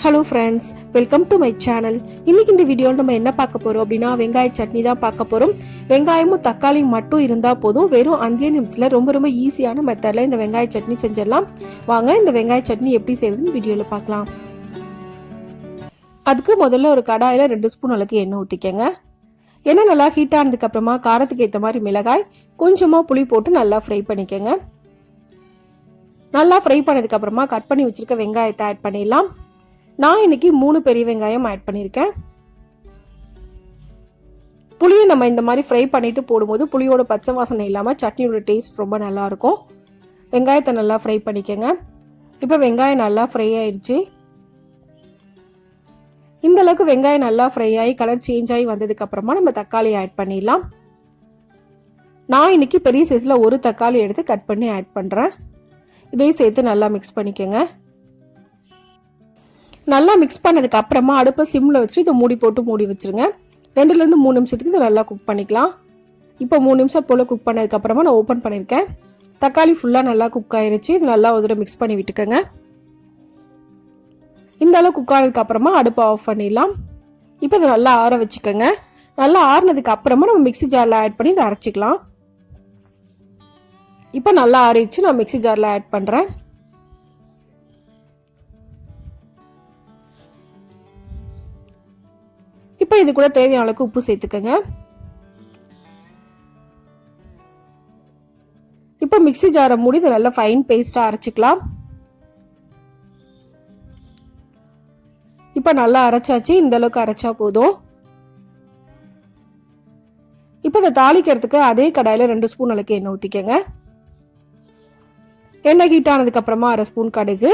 Hello friends, welcome to my channel. இன்னைக்கு இந்த வீடியோல நம்ம என்ன பார்க்க போறோம் அப்படினா வெங்காய சட்னி தான் பார்க்க போறோம். வெங்காயமும் தக்காளியும் மட்டும் இருந்தா போதும். வெறும் 5 நிமிஷத்துல ரொம்ப ஈஸியான மெத்தட்ல இந்த வெங்காய சட்னி செஞ்சிடலாம். வாங்க இந்த வெங்காய சட்னி எப்படி செய்யறதுன்னு வீடியோல பார்க்கலாம். அதுக்கு முதல்ல ஒரு கடாயில 2 ஸ்பூன் அளவுக்கு எண்ணெய் ஊத்திக்கங்க. எண்ணெய் நல்லா ஹீட் ஆனதுக்கு அப்புறமா காரத்துக்கு ஏத்த மாதிரி மிளகாய், கொஞ்சமா புளி போட்டு நல்லா ஃப்ரை பண்ணிக்கங்க. நல்லா ஃப்ரை பண்ணதுக்கு அப்புறமா கட் பண்ணி வச்சிருக்க வெங்காயத்தை ஆட் பண்ணிடலாம். நான் இன்னைக்கு 3 பெரிய வெங்காயம் ஆட் பண்ணியிருக்கேன். புளியை நம்ம இந்த மாதிரி ஃப்ரை பண்ணிட்டு போடும்போது புளியோட பச்சை வாசனை இல்லாமல் சட்னியோட டேஸ்ட் ரொம்ப நல்லா இருக்கும். வெங்காயத்தை நல்லா ஃப்ரை பண்ணிக்கங்க. இப்போ வெங்காயம் நல்லா ஃப்ரை ஆயிடுச்சு. இந்த அளவுக்கு வெங்காயம் நல்லா ஃப்ரை ஆகி கலர் சேஞ்ச் ஆகி வந்ததுக்கு அப்புறமா நம்ம தக்காளி ஆட் பண்ணிடலாம். நான் இன்னைக்கு பெரிய சைஸ்ல ஒரு தக்காளி எடுத்து கட் பண்ணி ஆட் பண்றேன். இதையும் சேர்த்து நல்லா மிக்ஸ் பண்ணிக்கங்க. நல்லா மிக்ஸ் பண்ணதுக்கு அப்புறமா அடுப்பை சிம்ல வச்சு இதை மூடி போட்டு மூடி வச்சிருங்க. 2 ல இருந்து 3 நிமிஷத்துக்கு இதை நல்லா குக் பண்ணிக்கலாம். இப்போ 3 நிமிஷம் போல குக் பண்ணதுக்கு அப்புறமா நான் ஓப்பன் பண்ணியிருக்கேன். தக்காளி ஃபுல்லா நல்லா குக் ஆயிருச்சு. இது நல்லா ஒரு மிக்ஸ் பண்ணி விட்டுக்கங்க. இந்த அளவு குக் ஆனதுக்கு அப்புறமா அடுப்பை ஆஃப் பண்ணிடலாம். இப்போ இதை நல்லா ஆற வச்சுக்கோங்க. நல்லா ஆறினதுக்கு அப்புறமா நம்ம மிக்ஸி ஜார்ல ஆட் பண்ணி இதை அரைச்சிக்கலாம். இப்போ நல்லா ஆறிடுச்சு. நான் மிக்ஸி ஜார்ல ஆட் பண்றேன். இப்போ இது கூட தேவையான அளவுக்கு உப்பு சேர்த்துக்கங்க. இப்போ மிக்ஸி ஜாரை மூடி இதை நல்லா ஃபைன் பேஸ்டா அரைச்சிக்கலாம். இப்போ நல்லா அரைச்சாச்சு. இந்த அளவுக்கு அரைச்சா போதும். இப்போ இதை தாளிக்கிறதுக்கு அதே கடாயில 2 ஸ்பூன் அளவுக்கு எண்ணெய் ஊத்திக்கங்க. எண்ணெய் ஹீட் ஆனதுக்கு அப்புறமா 1/2 ஸ்பூன் கடுகு,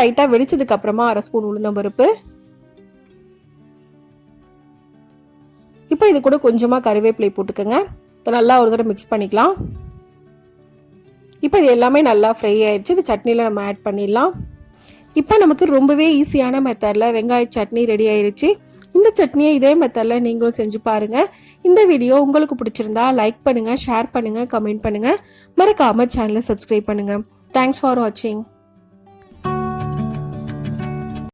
லைட்டா வெடிச்சதுக்கு அப்புறமா 1/2 ஸ்பூன் உளுந்தம்பருப்பு, இப்போ இது கூட கொஞ்சமா கறிவேப்பிலை போட்டுக்கங்க. நல்லா ஒரு தடவை மிக்ஸ் பண்ணிக்கலாம். இப்போ இது எல்லாமே நல்லா ஃப்ரை ஆயிடுச்சு. இது சட்னியில நம்ம ஆட் பண்ணிடலாம். இப்போ நமக்கு ரொம்பவே ஈஸியான மெத்தட்ல வெங்காய சட்னி ரெடி ஆயிருச்சு. இந்த சட்னியை இதே மெத்தட்ல நீங்களும் செஞ்சு பாருங்க. இந்த வீடியோ உங்களுக்கு பிடிச்சிருந்தா லைக் பண்ணுங்க, ஷேர் பண்ணுங்க, கமெண்ட் பண்ணுங்க. மறக்காம சேனலை சப்ஸ்கிரைப் பண்ணுங்க. தேங்க்ஸ் ஃபார் வாட்சிங்.